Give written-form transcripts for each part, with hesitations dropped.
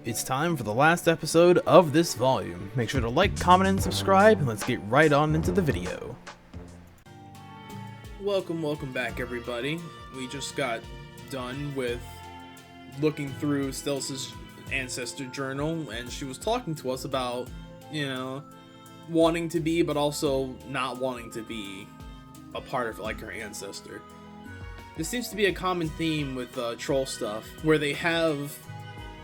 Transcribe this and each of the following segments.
It's time for the last episode of this volume. Make sure to like, comment, and subscribe, and let's get right on into the video. Welcome back, everybody. We just got done with looking through Stelz's ancestor journal, and she was talking to us about, wanting to be, but also not wanting to be a part of, like, her ancestor. This seems to be a common theme with troll stuff, where they have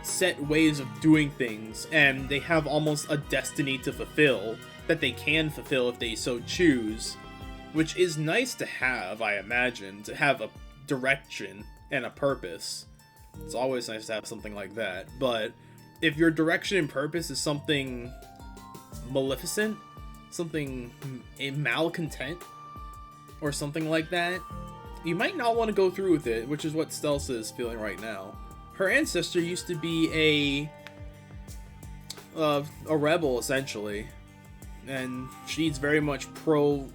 set ways of doing things, and they have almost a destiny to fulfill, that they can fulfill if they so choose, which is nice to have, I imagine, to have a direction and a purpose. It's always nice to have something like that, but if your direction and purpose is something maleficent, something malcontent, or something like that, you might not want to go through with it, which is what Stelza is feeling right now. Her ancestor used to be a rebel, essentially, and she's very much pro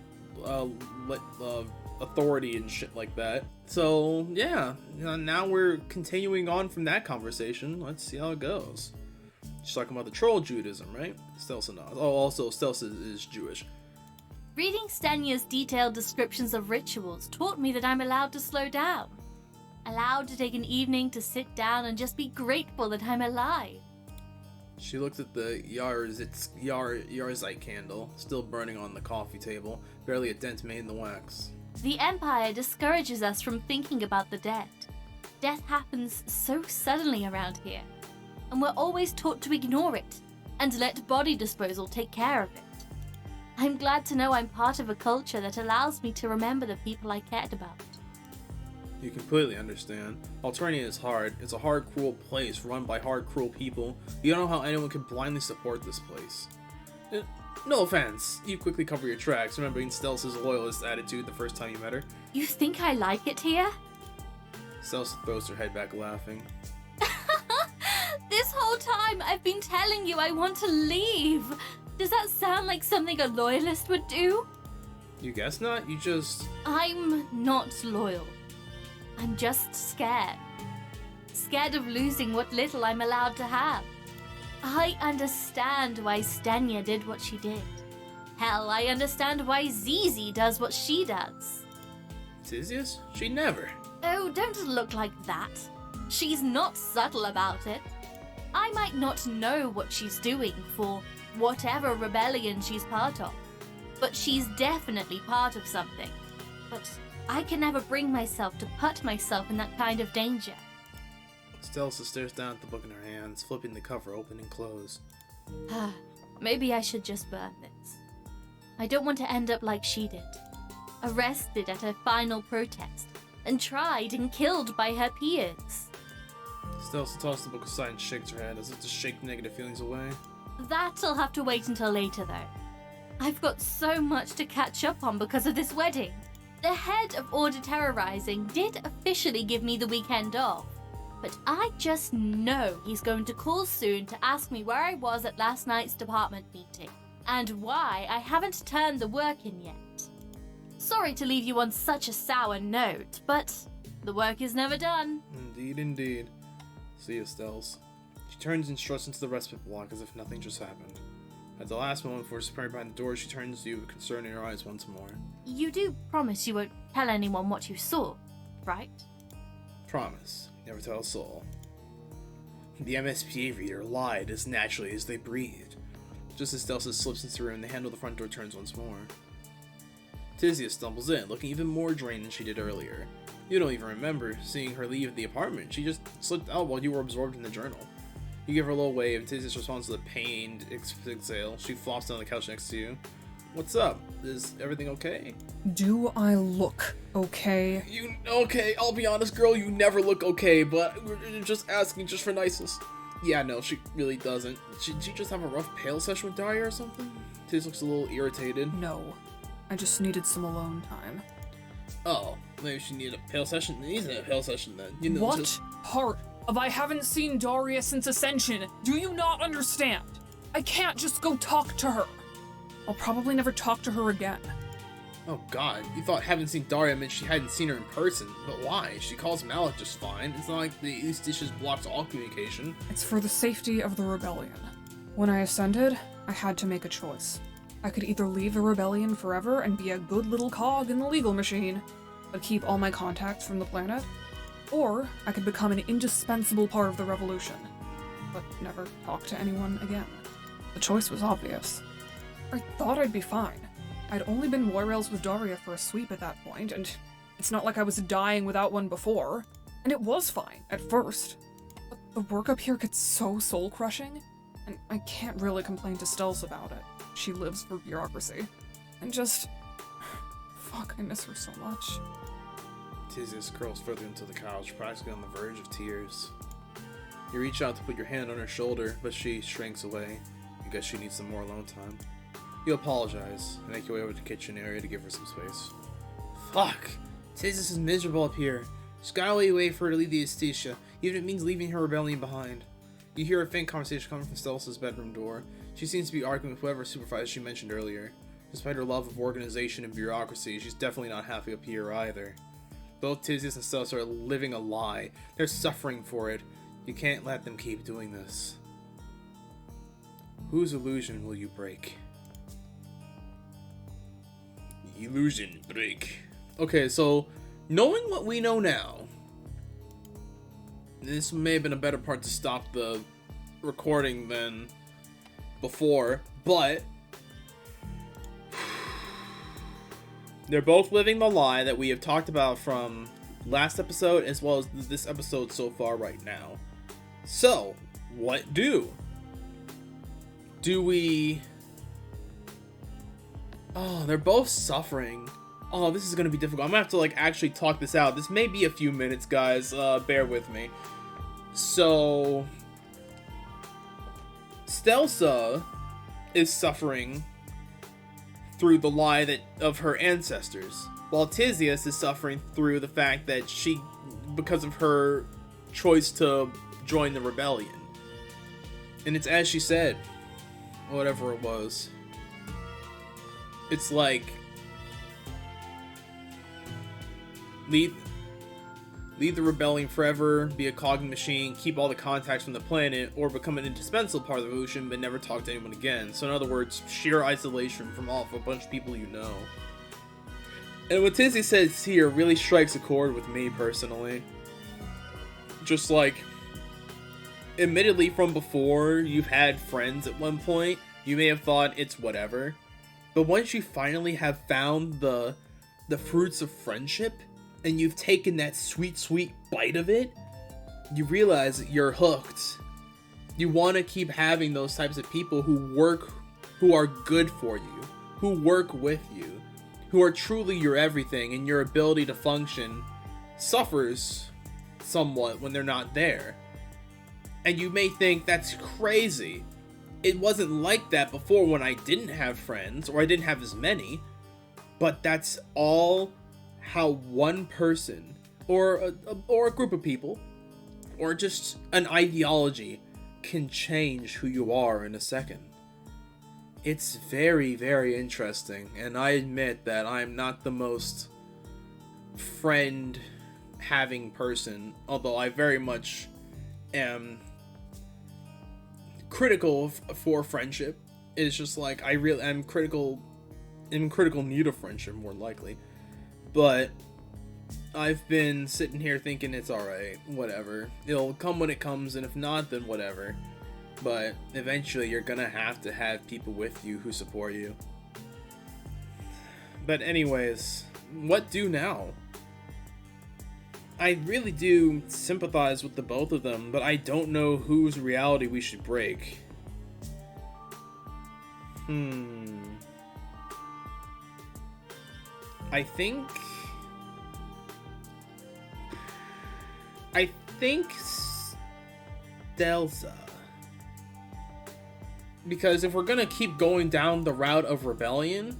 authority and shit like that. So yeah, now we're continuing on from that conversation. Let's see how it goes. She's talking about the troll Judaism, right? Stelza knows. Oh, also Stelza is Jewish. Reading Stanya's detailed descriptions of rituals taught me that I'm allowed to slow down. Allowed to take an evening to sit down and just be grateful that I'm alive. She looked at the Yarzite candle, still burning on the coffee table, barely a dent made in the wax. The Empire discourages us from thinking about the dead. Death happens so suddenly around here, and we're always taught to ignore it, and let body disposal take care of it. I'm glad to know I'm part of a culture that allows me to remember the people I cared about. You completely understand. Alternia is hard. It's a hard, cruel place run by hard, cruel people. You don't know how anyone can blindly support this place. No offense. You quickly cover your tracks, remembering Stelza's loyalist attitude the first time you met her. You think I like it here? Stelza throws her head back, laughing. This whole time I've been telling you I want to leave. Does that sound like something a loyalist would do? You guess not? You just... I'm not loyal. I'm just scared. Scared of losing what little I'm allowed to have. I understand why Stenya did what she did. Hell, I understand why Zizi does what she does. Tyzias? She'd never. Oh, don't look like that. She's not subtle about it. I might not know what she's doing for whatever rebellion she's part of, but she's definitely part of something. But I can never bring myself to put myself in that kind of danger. Stelza stares down at the book in her hands, flipping the cover open and close. Maybe I should just burn this. I don't want to end up like she did. Arrested at her final protest, and tried and killed by her peers. Stelza tosses the book aside and shakes her head as if to shake negative feelings away. That'll have to wait until later, though. I've got so much to catch up on because of this wedding. The head of Order Terrorizing did officially give me the weekend off, but I just know he's going to call soon to ask me where I was at last night's department meeting, and why I haven't turned the work in yet. Sorry to leave you on such a sour note, but the work is never done. Indeed. See you, Stelz. She turns and struts into the respite block as if nothing just happened. At the last moment before disappearing behind the door, she turns to you with concern in her eyes once more. You do promise you won't tell anyone what you saw, right? Promise. Never tell a soul. The MSPA Reader lied as naturally as they breathed. Just as Stelza slips into the room, the handle of the front door turns once more. Tyzias stumbles in, looking even more drained than she did earlier. You don't even remember seeing her leave the apartment. She just slipped out while you were absorbed in the journal. You give her a little wave, and Tyzias responds to the pained exhale. She flops down on the couch next to you. What's up? Is everything okay? Do I look okay? Okay, I'll be honest, girl, you never look okay, but we're just asking just for niceness. Yeah, no, she really doesn't. Did she just have a rough pale session with Daria or something? Tyzias looks a little irritated. No, I just needed some alone time. Oh, maybe she needed a pale session. Needed a pale session then. What part of I haven't seen Daria since Ascension do you not understand? I can't just go talk to her. I'll probably never talk to her again. Oh god, you thought having seen Daria meant she hadn't seen her in person, but why? She calls Malik just fine. It's not like these dishes blocks all communication. It's for the safety of the rebellion. When I ascended, I had to make a choice. I could either leave the rebellion forever and be a good little cog in the legal machine, but keep all my contacts from the planet, or I could become an indispensable part of the revolution, but never talk to anyone again. The choice was obvious. I thought I'd be fine. I'd only been Moirails with Daria for a sweep at that point, and it's not like I was dying without one before, and it was fine at first. But the work up here gets so soul-crushing, and I can't really complain to Stels about it. She lives for bureaucracy. And just... fuck, I miss her so much. Tyzias curls further into the couch, practically on the verge of tears. You reach out to put your hand on her shoulder, but she shrinks away. I guess she needs some more alone time. You apologize and make your way over to the kitchen area to give her some space. Fuck! Tyzias is miserable up here. She's gotta wait for her to leave the aesthesia, even if it means leaving her rebellion behind. You hear a faint conversation coming from Stelis' bedroom door. She seems to be arguing with whoever supervisor she mentioned earlier. Despite her love of organization and bureaucracy, she's definitely not happy up here either. Both Tyzias and Stelis are living a lie. They're suffering for it. You can't let them keep doing this. Whose illusion will you break? Illusion break. Okay, so knowing what we know now, this may have been a better part to stop the recording than before, but they're both living the lie that we have talked about from last episode as well as this episode so far right now. So, what do? Do we... Oh, they're both suffering. Oh, this is gonna be difficult. I'm gonna have to, like, actually talk this out. This may be a few minutes, guys. Bear with me. So... Stelsa is suffering through the lie of her ancestors, while Tyzias is suffering through the fact that because of her choice to join the rebellion. And it's as she said, whatever it was. It's like, leave the rebellion forever, be a cog in the machine, keep all the contacts from the planet, or become an indispensable part of the revolution but never talk to anyone again. So in other words, sheer isolation from a bunch of people you know. And what Tizzy says here really strikes a chord with me personally. Just like, admittedly from before, you've had friends at one point, you may have thought it's whatever. But once you finally have found the fruits of friendship, and you've taken that sweet, sweet bite of it, you realize that you're hooked. You want to keep having those types of people who are good for you, who work with you, who are truly your everything, and your ability to function suffers somewhat when they're not there. And you may think that's crazy. It wasn't like that before when I didn't have friends, or I didn't have as many, but that's all how one person, or a group of people, or just an ideology can change who you are in a second. It's very, very interesting, and I admit that I'm not the most friend-having person, although I very much am critical for friendship. It's just like, I'm in critical need of friendship, more likely. But I've been sitting here thinking it's alright, whatever. It'll come when it comes, and if not, then whatever. But eventually you're gonna have to have people with you who support you. But anyways, what do now? I really do sympathize with the both of them, but I don't know whose reality we should break. I think Stelza. Because if we're gonna keep going down the route of rebellion,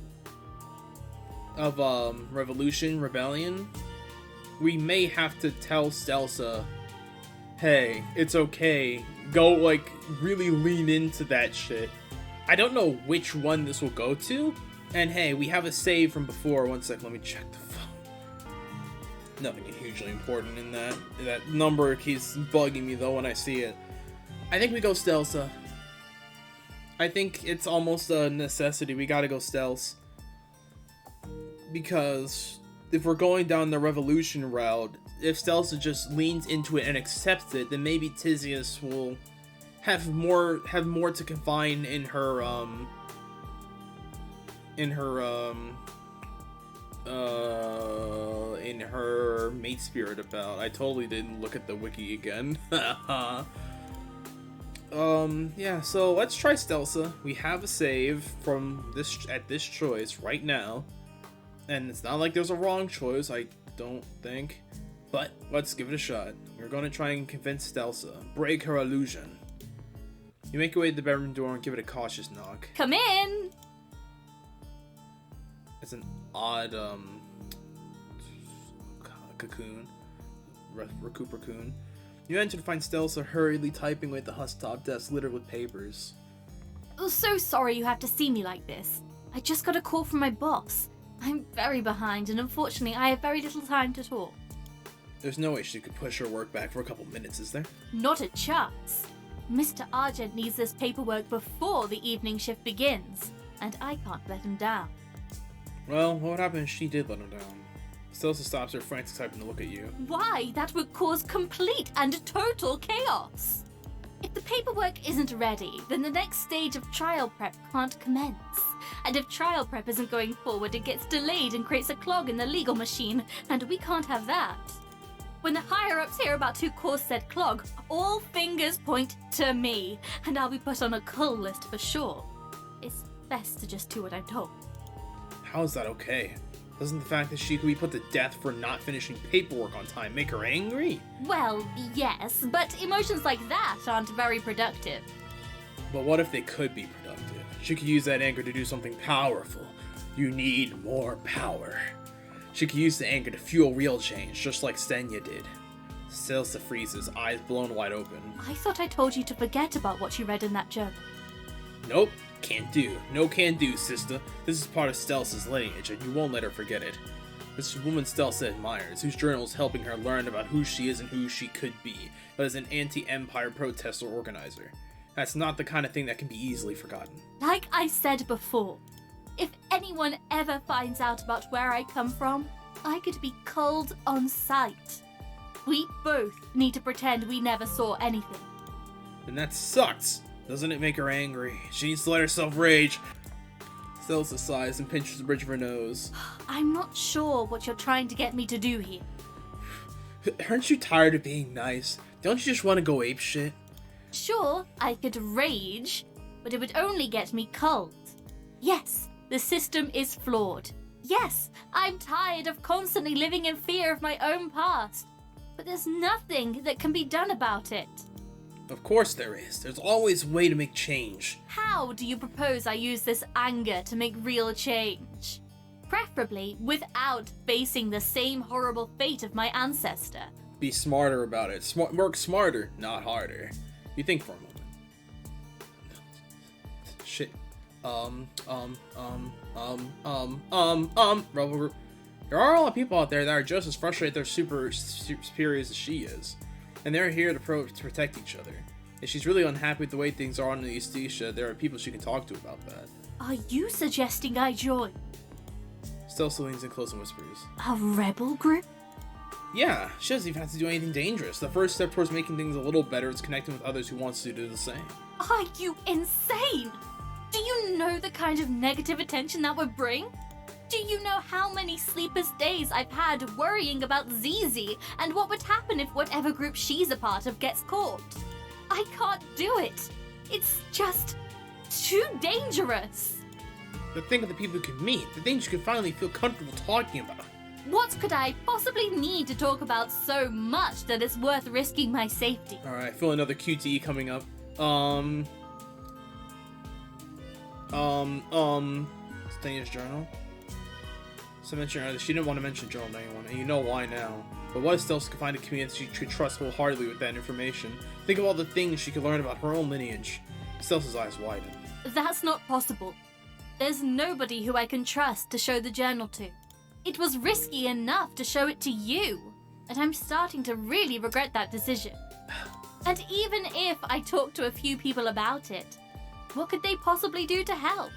rebellion, we may have to tell Stelza, hey, it's okay, go, like, really lean into that shit. I don't know which one this will go to, And hey, we have a save from before. One sec, let me check the phone. Nothing hugely important in that. That number keeps bugging me though when I see it. I think we go Stelsa. I think it's almost a necessity. We gotta go stealth. Because if we're going down the revolution route, if Stelsa just leans into it and accepts it, then maybe Tyzias will have more to confine in her mate spirit about. I totally didn't look at the wiki again. Yeah, so let's try Stelsa. We have a save from this choice right now. And it's not like there's a wrong choice, I don't think. But let's give it a shot. We're gonna try and convince Stelsa. Break her illusion. You make your way to the bedroom door and give it a cautious knock. Come in! It's an odd, cocoon. Recuper-coon. You enter to find Stelsa hurriedly typing away at the husk-top desk littered with papers. Oh, so sorry you have to see me like this. I just got a call from my boss. I'm very behind, and unfortunately I have very little time to talk. There's no way she could push her work back for a couple minutes, is there? Not a chance. Mr. Argent needs this paperwork before the evening shift begins, and I can't let him down. Well, what would happen if she did let him down? Stelsa stops her frantic typing to look at you. Why? That would cause complete and total chaos. If the paperwork isn't ready, then the next stage of trial prep can't commence. And if trial prep isn't going forward, it gets delayed and creates a clog in the legal machine, and we can't have that. When the higher-ups hear about who caused said clog, all fingers point to me, and I'll be put on a cull list for sure. It's best to just do what I'm told. How is that okay? Doesn't the fact that she could be put to death for not finishing paperwork on time make her angry? Well, yes, but emotions like that aren't very productive. But what if they could be productive? She could use that anger to do something powerful. You need more power. She could use the anger to fuel real change, just like Stenya did. Stelsa freezes, eyes blown wide open. I thought I told you to forget about what you read in that journal. Nope, can't do. No can do, sister. This is part of Stelsa's lineage, and you won't let her forget it. This woman Stelsa admires, whose journal is helping her learn about who she is and who she could be, but as an anti-empire protester organizer. That's not the kind of thing that can be easily forgotten. Like I said before, if anyone ever finds out about where I come from, I could be culled on sight. We both need to pretend we never saw anything. And that sucks! Doesn't it make her angry? She needs to let herself rage. Stelsa sighs and pinches the bridge of her nose. I'm not sure what you're trying to get me to do here. Aren't you tired of being nice? Don't you just want to go apeshit? Sure, I could rage, but it would only get me culled. Yes, the system is flawed. Yes, I'm tired of constantly living in fear of my own past. But there's nothing that can be done about it. Of course there is. There's always a way to make change. How do you propose I use this anger to make real change? Preferably without facing the same horrible fate of my ancestor. Be smarter about it. Work smarter, not harder. You think for a moment. Shit. Rebel group. There are a lot of people out there that are just as frustrated they're super superiors as she is. And they're here to protect each other. If she's really unhappy with the way things are on the Eastisha, there are people she can talk to about that. Are you suggesting I join? Stelsa leans in close and whispers. A rebel group? Yeah, she doesn't even have to do anything dangerous. The first step towards making things a little better is connecting with others who wants to do the same. Are you insane? Do you know the kind of negative attention that would bring? Do you know how many sleepless days I've had worrying about Zizi and what would happen if whatever group she's a part of gets caught? I can't do it. It's just too dangerous. But think of the people you could meet, the things you could finally feel comfortable talking about. What could I possibly need to talk about so much that it's worth risking my safety? Alright, feel another QTE coming up. Stania's journal. So mention earlier, she didn't want to mention journal to anyone, and you know why now. But what if Stelsa could find a community she could trust wholeheartedly with that information? Think of all the things she could learn about her own lineage. Stelsa's eyes widen. That's not possible. There's nobody who I can trust to show the journal to. It was risky enough to show it to you, and I'm starting to really regret that decision. And even if I talk to a few people about it, what could they possibly do to help?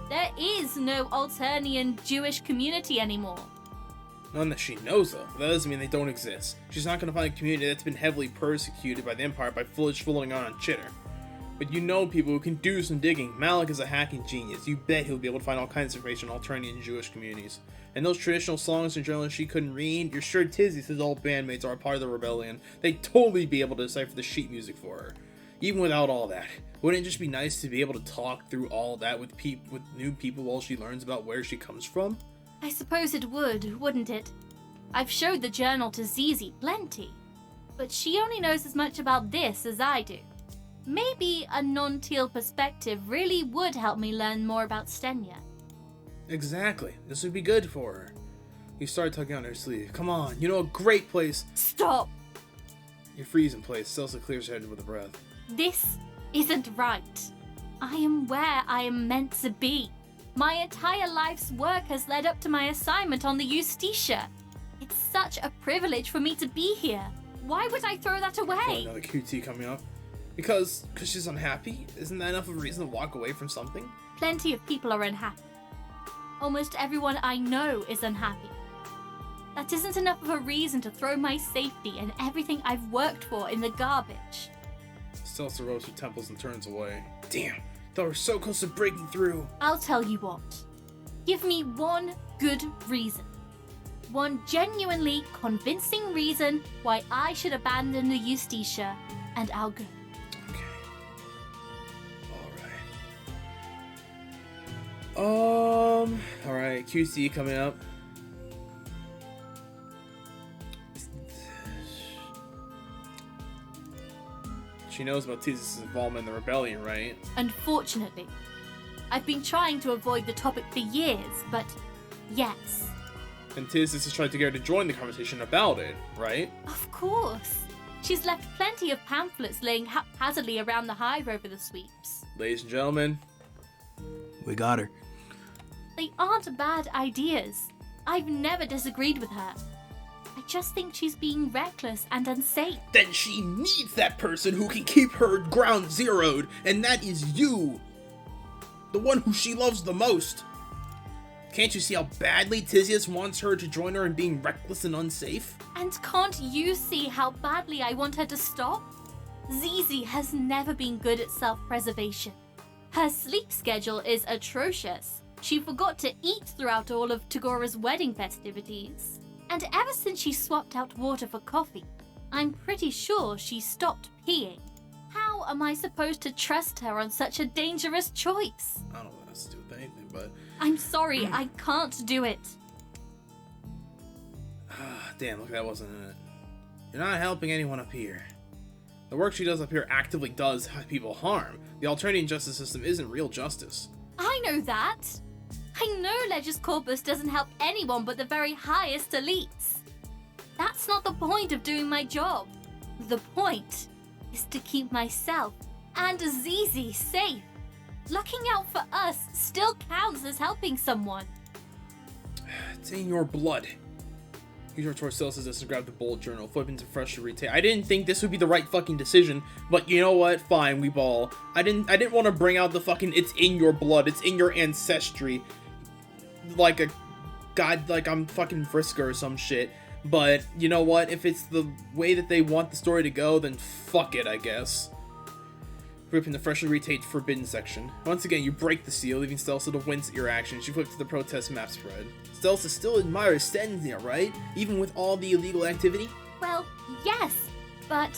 There is no Alternian Jewish community anymore. None that she knows of, but that doesn't mean they don't exist. She's not going to find a community that's been heavily persecuted by the Empire by fooling on chitter. But you know people who can do some digging. Malik is a hacking genius. You bet he'll be able to find all kinds of information on Alternian Jewish communities. And those traditional songs and journals she couldn't read, you're sure Tyzias' old bandmates are a part of the rebellion. They'd totally be able to decipher the sheet music for her. Even without all that, wouldn't it just be nice to be able to talk through all that with new people while she learns about where she comes from? I suppose it would, wouldn't it? I've showed the journal to Zizi plenty, but she only knows as much about this as I do. Maybe a non-teal perspective really would help me learn more about Stenya. Exactly. This would be good for her. You start tugging on her sleeve. Come on, you know a great place. Stop! You're freezing place. Celsa clears her head with a breath. This isn't right. I am where I am meant to be. My entire life's work has led up to my assignment on the Justitia. It's such a privilege for me to be here. Why would I throw that away? Another QT coming up. Because she's unhappy? Isn't that enough of a reason to walk away from something? Plenty of people are unhappy. Almost everyone I know is unhappy. That isn't enough of a reason to throw my safety and everything I've worked for in the garbage. Celsa rolls her temples and turns away. Damn, thought we're so close to breaking through. I'll tell you what. Give me one good reason. One genuinely convincing reason why I should abandon the Justitia, and I'll go. Okay. Alright, QC coming up. She knows about Tyzias' involvement in the rebellion, right? Unfortunately. I've been trying to avoid the topic for years, but yes. And Tyzias has tried to get her to join the conversation about it, right? Of course. She's left plenty of pamphlets laying haphazardly around the hive over the sweeps. Ladies and gentlemen, we got her. They aren't bad ideas. I've never disagreed with her. I just think she's being reckless and unsafe. then she needs that person who can keep her ground zeroed, and that is you. The one who she loves the most. Can't you see how badly Tyzias wants her to join her in being reckless and unsafe? And can't you see how badly I want her to stop? Zizi has never been good at self-preservation. Her sleep schedule is atrocious. She forgot to eat throughout all of Tagora's wedding festivities. And ever since she swapped out water for coffee, I'm pretty sure she stopped peeing. How am I supposed to trust her on such a dangerous choice? I don't know what that has to do with anything, but... I'm sorry, I can't do it. Damn, look, that wasn't it. You're not helping anyone up here. The work she does up here actively does people harm. The Alternian justice system isn't real justice. I know that. I know Legis Corpus doesn't help anyone but the very highest elites. That's not the point of doing my job. The point is to keep myself and Zizi safe. Looking out for us still counts as helping someone. It's in your blood. Use your Torcelsus and grab the bold journal, flip into fresh retake. I didn't think this would be the right fucking decision, but you know what? Fine, we ball. I didn't want to bring out the fucking it's in your blood, it's in your ancestry. Like a god, like I'm fucking Vriska or some shit. But you know what? If it's the way that they want the story to go, then fuck it, I guess. Rip in the freshly retaped forbidden section. Once again, you break the seal, leaving Stelsa to wince at your actions. You flip to the protest map spread. Stelsa still admires Stenya, right? Even with all the illegal activity? Well, yes, but...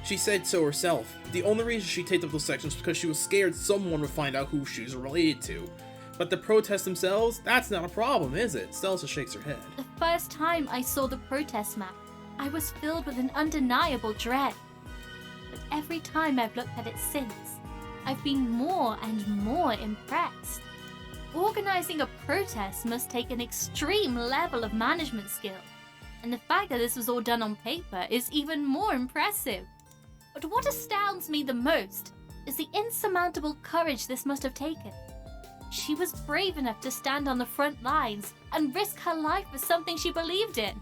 She said so herself. The only reason she taped up those sections was because she was scared someone would find out who she was related to. But the protests themselves, that's not a problem, is it? Stelsa shakes her head. The first time I saw the protest map, I was filled with an undeniable dread. But every time I've looked at it since, I've been more and more impressed. Organizing a protest must take an extreme level of management skill, and the fact that this was all done on paper is even more impressive. But what astounds me the most is the insurmountable courage this must have taken. She was brave enough to stand on the front lines and risk her life for something she believed in.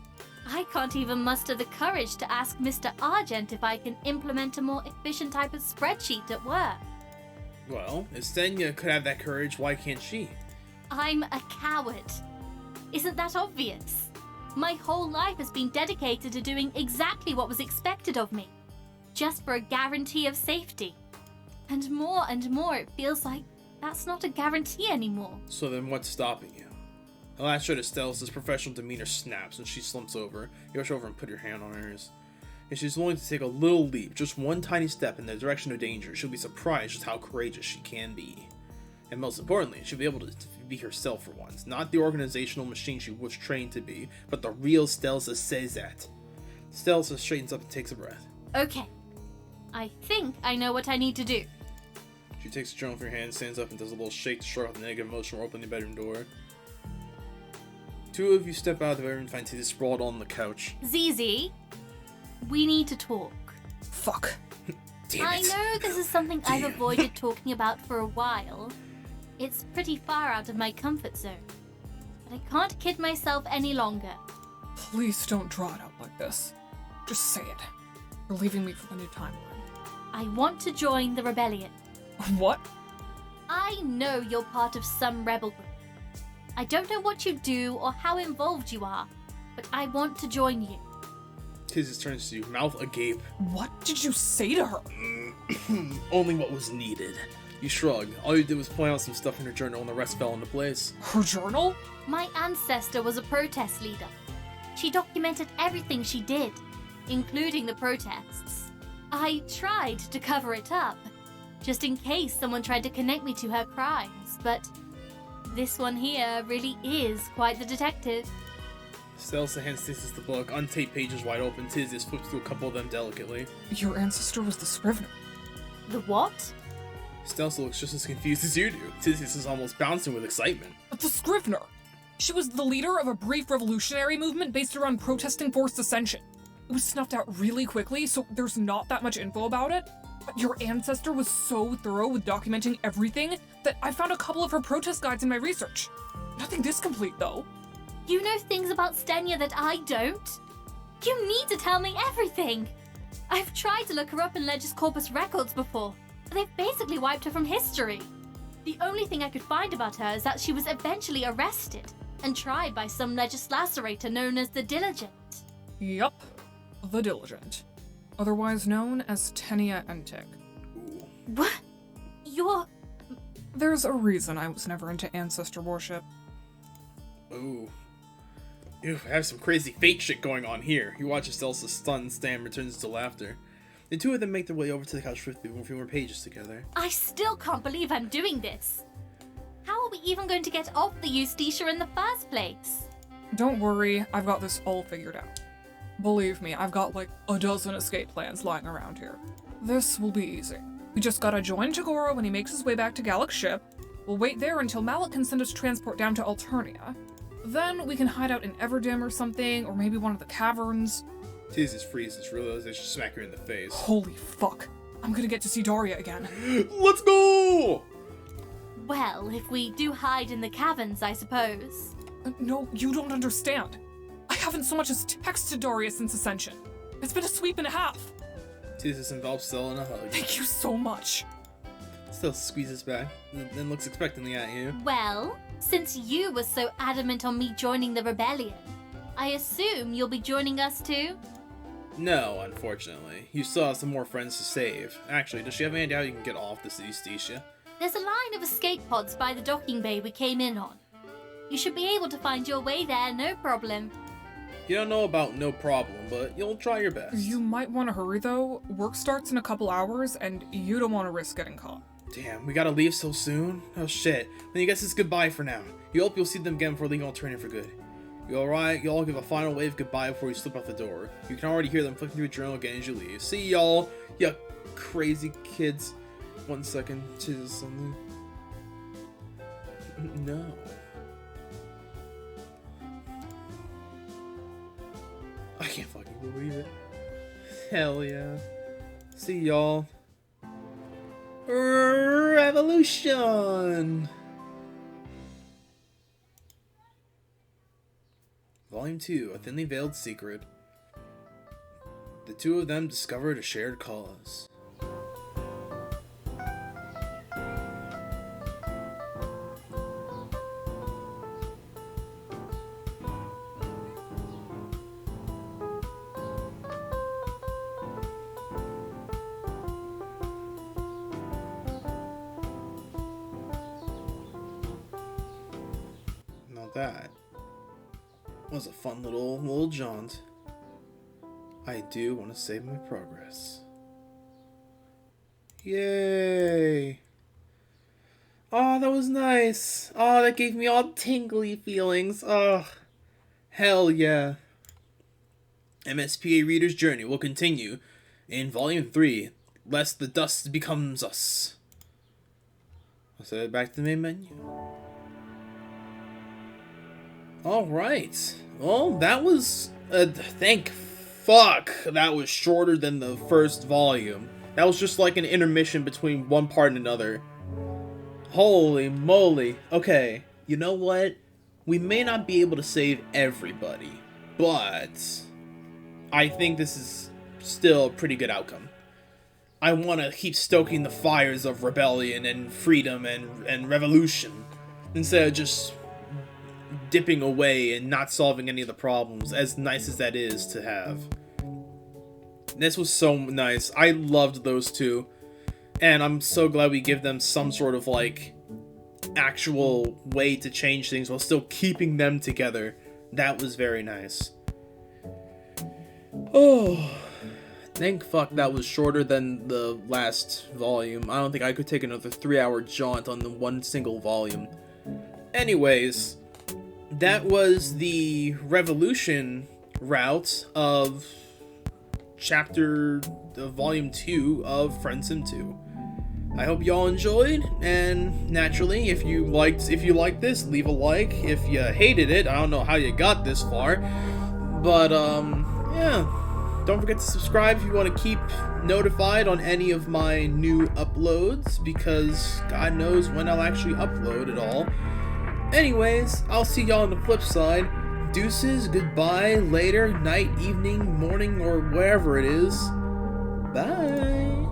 I can't even muster the courage to ask Mr. Argent if I can implement a more efficient type of spreadsheet at work. Well, if Stenya could have that courage, why can't she? I'm a coward. Isn't that obvious? My whole life has been dedicated to doing exactly what was expected of me, just for a guarantee of safety. And more it feels like that's not a guarantee anymore. So then what's stopping you? The last shot of Stella's professional demeanor snaps and she slumps over. You rush over and put your hand on hers. If she's willing to take a little leap, just one tiny step in the direction of danger, she'll be surprised just how courageous she can be. And most importantly, she'll be able to be herself for once. Not the organizational machine she was trained to be, but the real Stelsa says that. Stelsa straightens up and takes a breath. Okay. I think I know what I need to do. She takes the journal from your hand, stands up and does a little shake to shrug off the negative emotion while opening the bedroom door. Two of you step out of the bedroom and find Tyzias sprawled on the couch. Zizi, we need to talk. Fuck. Damn I it. know this is something I've Damn. avoided talking about for a while. It's pretty far out of my comfort zone. But I can't kid myself any longer. Please don't draw it out like this. Just say it. You're leaving me for the new timeline. I want to join the rebellion. What? I know you're part of some rebel group. I don't know what you do or how involved you are, but I want to join you. Tyzias turns to you, mouth agape. What did you say to her? Only what was needed. You shrug. All you did was point out some stuff in her journal and the rest fell into place. Her journal? My ancestor was a protest leader. She documented everything she did, including the protests. I tried to cover it up, just in case someone tried to connect me to her crimes, but this one here really is quite the detective. Stelsa hands Tyzias the book, untaped pages wide open. Tyzias flips through a couple of them delicately. Your ancestor was the Scrivener. The what? Stelsa looks just as confused as you do. Tyzias is almost bouncing with excitement. The Scrivener! She was the leader of a brief revolutionary movement based around protesting forced ascension. It was snuffed out really quickly, so there's not that much info about it. But your ancestor was so thorough with documenting everything that I found a couple of her protest guides in my research. Nothing this complete, though. You know things about Stenya that I don't? You need to tell me everything! I've tried to look her up in Legis Corpus records before, but they've basically wiped her from history. The only thing I could find about her is that she was eventually arrested and tried by some Legis lacerator known as the Diligent. Yup, the Diligent. Otherwise known as Tenia Entic. What? You're... There's a reason I was never into ancestor worship. Ooh. Ew, I have some crazy fate shit going on here. You watch as Stelsa's stunned stand returns to laughter. The two of them make their way over to the couch for a few more pages together. I still can't believe I'm doing this. How are we even going to get off the Eustacia in the first place? Don't worry, I've got this all figured out. Believe me, I've got like a dozen escape plans lying around here. This will be easy. We just gotta join Tagora when he makes his way back to Gallic's ship. We'll wait there until Malik can send us transport down to Alternia. Then we can hide out in Everdim or something, or maybe one of the caverns. Tyzias freezes, realizes they should smack her in the face. Holy fuck. I'm gonna get to see Daria again. Let's go! Well, if we do hide in the caverns, I suppose. No, you don't understand. I haven't so much as texted Daria since Ascension. It's been a sweep and a half. Tyzias envelops Stella in a hug. Thank you so much. Stella squeezes back, then looks expectantly at you. Well, since you were so adamant on me joining the rebellion, I assume you'll be joining us too? No, unfortunately. You still have some more friends to save. Actually, does she have any idea how you can get off this Eustacia? There's a line of escape pods by the docking bay we came in on. You should be able to find your way there, no problem. You don't know about no problem, but you'll try your best. You might want to hurry though. Work starts in a couple hours, and you don't want to risk getting caught. Damn, we gotta leave so soon? Oh shit. Then you guess it's goodbye for now. You hope you'll see them again before leaving Alternia for good. You alright? You all give a final wave goodbye before you slip out the door. You can already hear them flicking through your journal again as you leave. See y'all, you crazy kids. 1 second, to something. No. I can't fucking believe it. Hell yeah. See y'all. Revolution! Volume 2, A Thinly Veiled Secret. The two of them discovered a shared cause. Now that was a fun little jaunt. I do want to save my progress. Yay! Oh, that was nice. Oh, that gave me all tingly feelings. Oh, hell yeah. MSPA Reader's journey will continue in Volume 3, Lest the Dust Becomes Us. I'll set it back to the main menu. Alright. Well, that was... thank fuck that was shorter than the first volume. That was just like an intermission between one part and another. Holy moly. Okay, you know what? We may not be able to save everybody, but I think this is still a pretty good outcome. I want to keep stoking the fires of rebellion and freedom and revolution instead of just dipping away and not solving any of the problems, as nice as that is to have. This was so nice. I loved those two, and I'm so glad we give them some sort of like actual way to change things while still keeping them together. That was very nice. Oh, thank fuck that was shorter than the last volume. I don't think I could take another 3-hour jaunt on the one single volume. Anyways, that was the revolution route of volume 2 of Friendsim 2. I hope y'all enjoyed, and naturally, if you liked this, leave a like. If you hated it, I don't know how you got this far, but yeah, don't forget to subscribe if you want to keep notified on any of my new uploads, because God knows when I'll actually upload it all. Anyways, I'll see y'all on the flip side. Deuces, goodbye, later, night, evening, morning, or wherever it is. Bye!